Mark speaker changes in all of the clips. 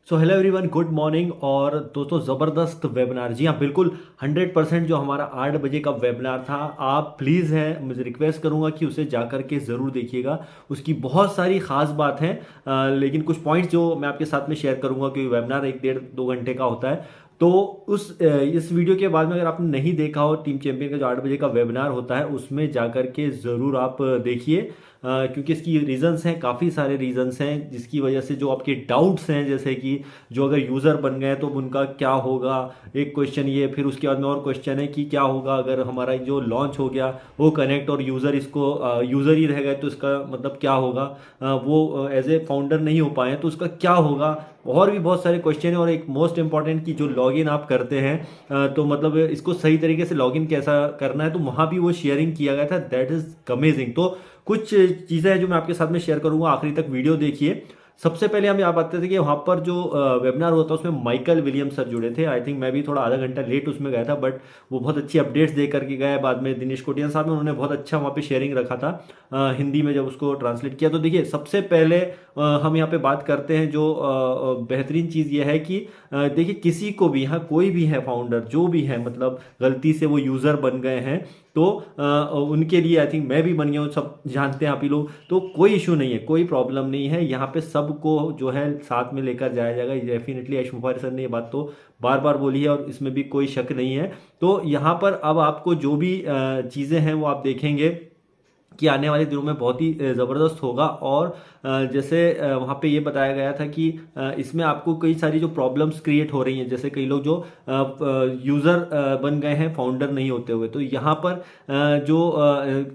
Speaker 1: So hello everyone, good morning. और दोस्तों, ज़बरदस्त वेबिनार, जी हाँ बिल्कुल 100% जो हमारा 8 बजे का वेबिनार था, आप प्लीज़ है मुझे रिक्वेस्ट करूंगा कि उसे जा कर के ज़रूर देखिएगा। उसकी बहुत सारी ख़ास बात है, लेकिन कुछ पॉइंट्स जो मैं आपके साथ में शेयर करूंगा, क्योंकि वेबिनार 1 डेढ़ 2 घंटे का होता है। तो इस वीडियो के बाद में अगर आपने नहीं देखा हो टीम चैंपियन का जो 8 बजे का वेबिनार होता है, उसमें जा कर के ज़रूर आप देखिए। क्योंकि इसकी रीजंस हैं, काफ़ी सारे रीजंस हैं जिसकी वजह से जो आपके डाउट्स हैं, जैसे कि जो अगर यूज़र बन गए तो उनका क्या होगा, एक क्वेश्चन ये। फिर उसके बाद में और क्वेश्चन है कि क्या होगा अगर हमारा जो लॉन्च हो गया वो कनेक्ट और यूज़र इसको यूज़र ही रह गए तो इसका मतलब क्या होगा, वो एज ए फाउंडर नहीं हो पाए तो उसका क्या होगा। और भी बहुत सारे क्वेश्चन है। और एक मोस्ट इंपॉर्टेंट कि जो लॉगिन आप करते हैं, तो मतलब इसको सही तरीके से लॉगिन कैसा करना है, तो वहाँ भी वो शेयरिंग किया गया था। That is amazing. तो कुछ चीज़ें हैं जो मैं आपके साथ में शेयर करूंगा, आखिरी तक वीडियो देखिए। सबसे पहले हम यहाँ बात थे कि वहाँ पर जो वेबिनार हुआ था उसमें माइकल विलियम्स सर जुड़े थे। आई थिंक मैं भी थोड़ा आधा घंटा लेट उसमें गया था, बट वो बहुत अच्छी अपडेट्स दे करके गए। बाद में दिनेश कोटियान साहब ने उन्होंने बहुत अच्छा वहाँ पे शेयरिंग रखा था, हिंदी में जब उसको ट्रांसलेट किया। तो देखिए, सबसे पहले हम यहाँ पे बात करते हैं जो बेहतरीन चीज़ ये है कि देखिए, किसी को भी यहाँ कोई भी है फाउंडर जो भी है, मतलब गलती से वो यूज़र बन गए हैं तो उनके लिए आई थिंक मैं भी बन गया हूँ, सब जानते हैं आप ही लोग। तो कोई इशू नहीं है, कोई प्रॉब्लम नहीं है। यहाँ पे सबको जो है साथ में लेकर जाया जाएगा डेफिनेटली। आयुष मुफारी सर ने ये बात तो बार बार बोली है और इसमें भी कोई शक नहीं है। तो यहाँ पर अब आपको जो भी चीज़ें हैं वो आप देखेंगे कि आने वाले दिनों में बहुत ही ज़बरदस्त होगा। और जैसे वहाँ पे ये बताया गया था कि इसमें आपको कई सारी जो प्रॉब्लम्स क्रिएट हो रही हैं, जैसे कई लोग जो यूज़र बन गए हैं फाउंडर नहीं होते हुए, तो यहाँ पर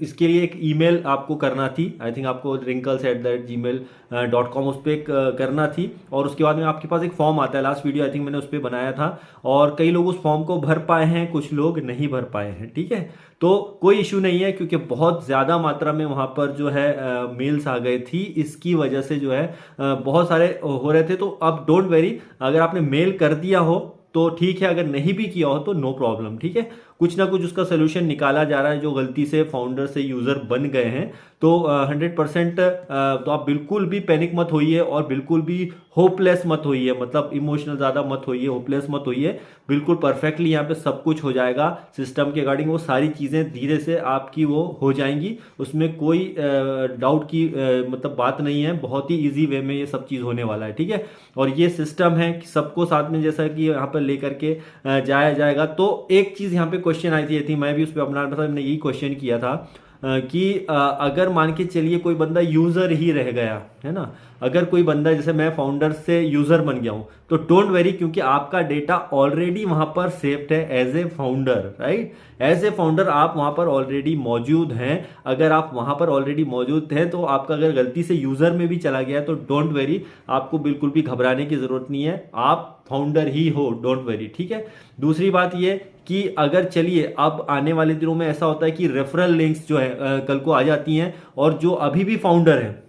Speaker 1: इसके लिए एक ईमेल आपको करना थी। आई थिंक आपको wrinkles@gmail.com उस पर करना थी। और उसके बाद में आपके पास एक फॉर्म आता है, लास्ट वीडियो आई थिंक मैंने उस पर बनाया था। और कई लोग उस फॉर्म को भर पाए हैं, कुछ लोग नहीं भर पाए हैं, ठीक है। तो कोई इशू नहीं है, क्योंकि बहुत ज़्यादा मात्रा में वहाँ पर जो है मेल्स आ गई थी। इसकी वजह से जो है बहुत सारे हो रहे थे। तो अब डोंट वेरी, अगर आपने मेल कर दिया हो तो ठीक है, अगर नहीं भी किया हो तो नो प्रॉब्लम, ठीक है। कुछ ना कुछ उसका सोल्यूशन निकाला जा रहा है। जो गलती से फाउंडर से यूज़र बन गए हैं तो 100% तो आप बिल्कुल भी पैनिक मत होइए और बिल्कुल भी होपलेस मत होइए, मतलब इमोशनल ज़्यादा मत होइए, होपलेस मत होइए। बिल्कुल परफेक्टली यहाँ पे सब कुछ हो जाएगा सिस्टम के अकॉर्डिंग। वो सारी चीज़ें धीरे से आपकी वो हो जाएंगी, उसमें कोई डाउट की मतलब बात नहीं है। बहुत ही ईजी वे में ये सब चीज़ होने वाला है, ठीक है। और ये सिस्टम है कि सबको साथ में जैसा कि यहाँ पर लेकर के जाया जाएगा। तो एक चीज़ यहाँ पे क्वेश्चन आई थी, मैं भी उस पर अपना मतलब मैंने यही क्वेश्चन किया था कि अगर मान के चलिए कोई बंदा यूज़र ही रह गया है ना, अगर कोई बंदा जैसे मैं फाउंडर से यूज़र बन गया हूँ, तो डोंट वेरी, क्योंकि आपका डेटा ऑलरेडी वहाँ पर सेव्ड है as a founder, right. As a founder आप वहाँ पर ऑलरेडी मौजूद हैं। अगर आप वहाँ पर ऑलरेडी मौजूद हैं तो आपका अगर गलती से यूज़र में भी चला गया तो डोंट वेरी, आपको बिल्कुल भी घबराने की ज़रूरत नहीं है। आप फाउंडर ही हो, डोंट वेरी, ठीक है। दूसरी बात ये कि अगर चलिए अब आने वाले दिनों में ऐसा होता है कि रेफरल लिंक्स जो है कल को आ जाती हैं, और जो अभी भी फाउंडर है,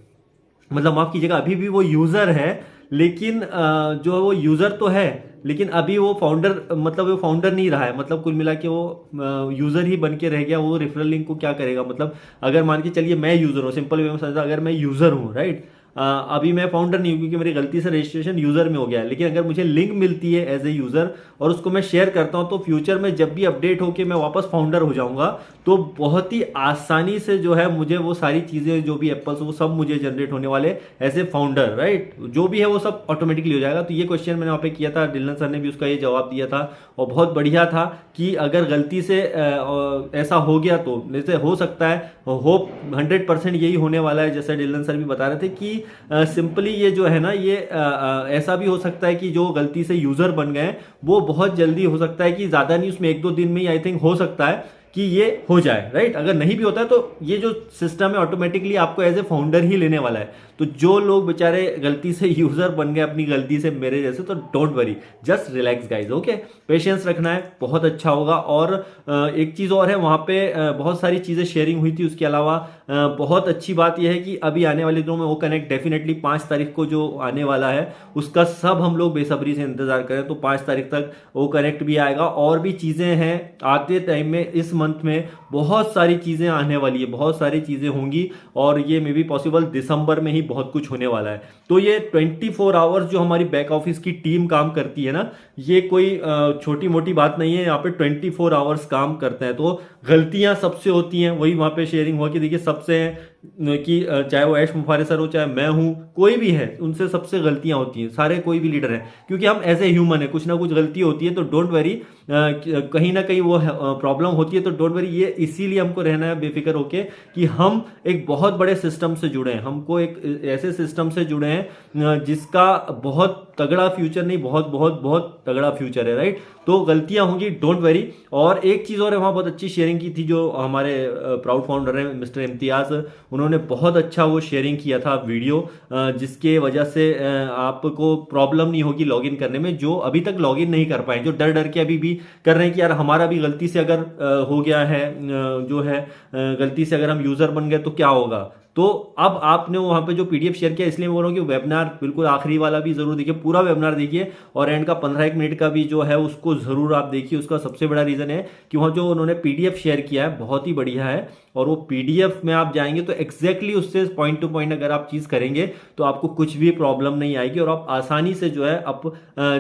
Speaker 1: मतलब माफ कीजिएगा अभी भी वो यूजर है, लेकिन जो वो यूजर तो है लेकिन अभी वो फाउंडर, मतलब वो फाउंडर नहीं रहा है, मतलब कुल मिला के वो यूजर ही बन के रह गया। वो रेफरल लिंक को क्या करेगा, मतलब अगर मान के चलिए मैं यूजर हूँ, सिंपल वे में समझा, अगर मैं यूजर हूँ, राइट, अभी मैं फाउंडर नहीं हूँ क्योंकि मेरी गलती से रजिस्ट्रेशन यूजर में हो गया है, लेकिन अगर मुझे लिंक मिलती है एज ए यूजर और उसको मैं शेयर करता हूँ, तो फ्यूचर में जब भी अपडेट होके मैं वापस फाउंडर हो जाऊंगा, तो बहुत ही आसानी से जो है मुझे वो सारी चीजें जो भी एप्पल्स वो सब मुझे जनरेट होने वाले एज ए फाउंडर, राइट। जो भी है वो सब ऑटोमेटिकली हो जाएगा। तो ये क्वेश्चन मैंने वहाँ पे किया था, डिलन सर ने भी उसका ये जवाब दिया था और बहुत बढ़िया था कि अगर गलती से ऐसा हो गया तो जैसे हो सकता है, होप 100% यही होने वाला है। जैसे डिलन सर भी बता रहे थे कि सिंपली ये जो है ना, ये ऐसा भी हो सकता है कि जो गलती से यूजर बन गए वो बहुत जल्दी हो सकता है कि ज्यादा नहीं, उसमें 1-2 दिन में ही आई थिंक हो सकता है कि ये हो जाए, राइट। अगर नहीं भी होता है तो ये जो सिस्टम है ऑटोमेटिकली आपको एज ए फाउंडर ही लेने वाला है। तो जो लोग बेचारे गलती से यूजर बन गए अपनी गलती से मेरे जैसे, तो don't worry, just relax guys, okay. Patience रखना है, बहुत अच्छा होगा। और एक चीज और है, वहां पे बहुत सारी चीजें शेयरिंग हुई थी। उसके अलावा बहुत अच्छी बात यह है कि अभी आने वाले दिनों में वो कनेक्ट डेफिनेटली 5 तारीख को जो आने वाला है उसका सब हम लोग बेसब्री से इंतजार करें। तो 5 तारीख तक वो कनेक्ट भी आएगा। और भी चीजें हैं आते टाइम में, इस मंथ में बहुत सारी चीज़ें आने वाली है, बहुत सारी चीज़ें होंगी और ये मे बी पॉसिबल दिसंबर में ही बहुत कुछ होने वाला है। तो ये 24 आवर्स जो हमारी बैक ऑफिस की टीम काम करती है ना, ये कोई छोटी मोटी बात नहीं है। यहाँ पे 24 आवर्स काम करते हैं। तो गलतियां सबसे होती हैं, वही वहाँ पे शेयरिंग हुआ कि देखिए सबसे कि चाहे वो ऐश मुफारे सर हो, चाहे मैं हूँ, कोई भी है, उनसे सबसे गलतियां होती हैं, सारे कोई भी लीडर हैं, क्योंकि हम एज ए ह्यूमन है, कुछ ना कुछ गलती होती है। तो डोंट वरी, कहीं ना कहीं वो प्रॉब्लम होती है, तो डोंट वरी। ये इसीलिए हमको रहना है बेफिक्र होके कि हम एक बहुत बड़े सिस्टम से जुड़े हैं, हमको एक ऐसे सिस्टम से जुड़े हैं जिसका बहुत तगड़ा फ्यूचर नहीं, बहुत बहुत बहुत तगड़ा फ्यूचर है, राइट। तो गलतियां होंगी, डोंट वेरी। और एक चीज और है, वहां बहुत अच्छी शेयरिंग की थी जो हमारे प्राउड फाउंडर हैं मिस्टर इम्तियाज, उन्होंने बहुत अच्छा वो शेयरिंग किया था वीडियो, जिसके वजह से आपको प्रॉब्लम नहीं होगी लॉगिन करने में। जो अभी तक लॉगिन नहीं कर पाए, जो डर डर के अभी भी कर रहे हैं कि यार हमारा भी गलती से अगर हो गया है, जो है गलती से अगर हम यूजर बन गए तो क्या होगा। तो अब आपने वहां पे जो पीडीएफ शेयर किया, इसलिए मैं बोल रहा हूँ कि वेबिनार बिल्कुल आखिरी वाला भी जरूर देखिए, पूरा वेबिनार देखिए, और एंड का 15 मिनट का भी जो है उसको जरूर आप देखिए। उसका सबसे बड़ा रीजन है कि वहां जो उन्होंने पीडीएफ शेयर किया है बहुत ही बढ़िया है, और वो पीडीएफ में आप जाएंगे तो एग्जैक्टली उससे पॉइंट टू पॉइंट अगर आप चीज करेंगे तो आपको कुछ भी प्रॉब्लम नहीं आएगी, और आप आसानी से जो है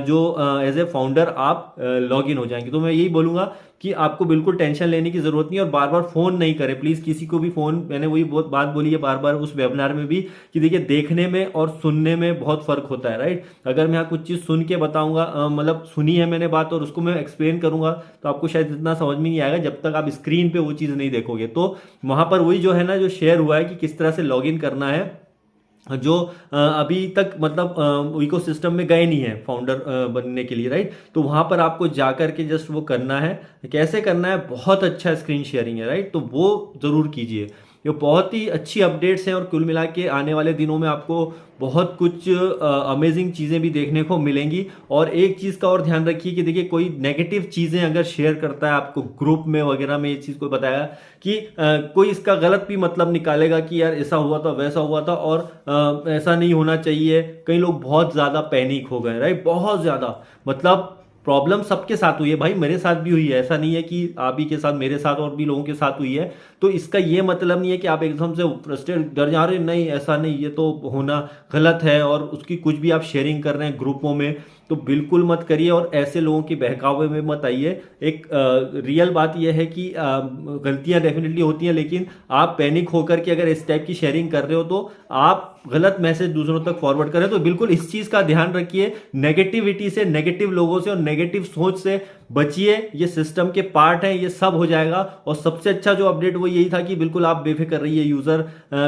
Speaker 1: जो एज ए फाउंडर आप लॉग इन हो जाएंगे। तो मैं यही बोलूंगा कि आपको बिल्कुल टेंशन लेने की जरूरत नहीं, और बार बार फोन नहीं करें प्लीज किसी को भी फोन। मैंने वही बहुत बात बोली है बार बार उस वेबिनार में भी कि देखिए देखने में और सुनने में बहुत फर्क होता है, राइट। अगर मैं यहाँ कुछ चीज सुन के बताऊंगा, मतलब सुनी है मैंने बात और उसको मैं एक्सप्लेन करूंगा, तो आपको शायद इतना समझ में नहीं आएगा जब तक आप स्क्रीन पे वो चीज नहीं देखोगे। तो वहां पर वही जो है ना, जो शेयर हुआ है कि किस तरह से लॉग इन करना है, जो अभी तक मतलब इकोसिस्टम में गए नहीं है फाउंडर बनने के लिए, राइट। तो वहां पर आपको जाकर के जस्ट वो करना है। कैसे करना है, बहुत अच्छा स्क्रीन शेयरिंग है, राइट। तो वो जरूर कीजिए। ये बहुत ही अच्छी अपडेट्स हैं, और कुल मिला के आने वाले दिनों में आपको बहुत कुछ अमेजिंग चीज़ें भी देखने को मिलेंगी। और एक चीज़ का और ध्यान रखिए कि देखिए कोई नेगेटिव चीज़ें अगर शेयर करता है आपको ग्रुप में वगैरह में, ये चीज़ कोई बताया कि कोई इसका गलत भी मतलब निकालेगा कि यार ऐसा हुआ था वैसा हुआ था, और ऐसा नहीं होना चाहिए। कई लोग बहुत ज़्यादा पैनिक हो गए, राइट, बहुत ज़्यादा। मतलब प्रॉब्लम सबके साथ हुई है भाई, मेरे साथ भी हुई है, ऐसा नहीं है कि आप ही के साथ, मेरे साथ और भी लोगों के साथ हुई है। तो इसका ये मतलब नहीं है कि आप एकदम से फ्रस्ट्रेट डर जा रहे हैं, नहीं ऐसा नहीं, ये तो होना गलत है, और उसकी कुछ भी आप शेयरिंग कर रहे हैं ग्रुपों में, तो बिल्कुल मत करिए, और ऐसे लोगों के बहकावे में मत आइए। एक रियल बात यह है कि गलतियां डेफिनेटली होती हैं, लेकिन आप पैनिक होकर के अगर इस टाइप की शेयरिंग कर रहे हो तो आप गलत मैसेज दूसरों तक फॉरवर्ड करें। तो बिल्कुल इस चीज का ध्यान रखिए, नेगेटिविटी से, नेगेटिव लोगों से और नेगेटिव सोच से बचिए। ये सिस्टम के पार्ट हैं, ये सब हो जाएगा। और सबसे अच्छा जो अपडेट वो यही था कि बिल्कुल आप बेफिक्र रहिए, यूजर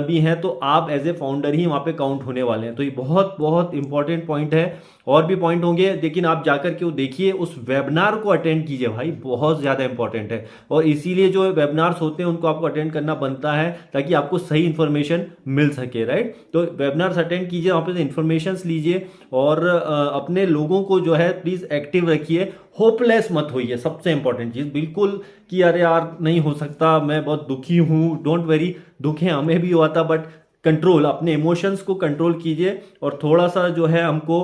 Speaker 1: भी हैं तो आप एज ए फाउंडर ही वहां पे काउंट होने वाले हैं। तो ये बहुत बहुत इंपॉर्टेंट पॉइंट है, और भी पॉइंट होंगे, लेकिन आप जाकर के वो देखिए, उस वेबिनार को अटेंड कीजिए भाई, बहुत ज्यादा इंपॉर्टेंट है। और इसीलिए जो वेबिनार्स होते हैं उनको आपको अटेंड करना बनता है, ताकि आपको सही इंफॉर्मेशन मिल सके, राइट। तो वेबिनार्स अटेंड कीजिए, वहां पे इंफॉर्मेशन लीजिए, और अपने लोगों को जो है प्लीज एक्टिव रखिए। होपलेस मत होइए, सबसे इंपॉर्टेंट चीज बिल्कुल कि अरे यार नहीं हो सकता, मैं बहुत दुखी हूं। डोंट वेरी, दुख है, हमें भी हुआ था, बट कंट्रोल, अपने इमोशंस को कंट्रोल कीजिए, और थोड़ा सा जो है हमको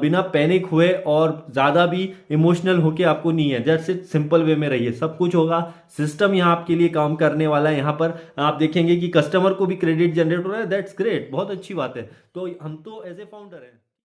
Speaker 1: बिना पैनिक हुए और ज्यादा भी इमोशनल होके आपको नहीं है, जस्ट सिंपल वे में रहिए, सब कुछ होगा। सिस्टम यहाँ आपके लिए काम करने वाला है। यहाँ पर आप देखेंगे कि कस्टमर को भी क्रेडिट जनरेट हो रहा है, दैट्स ग्रेट, बहुत अच्छी बात है। तो हम तो एज ए फाउंडर हैं।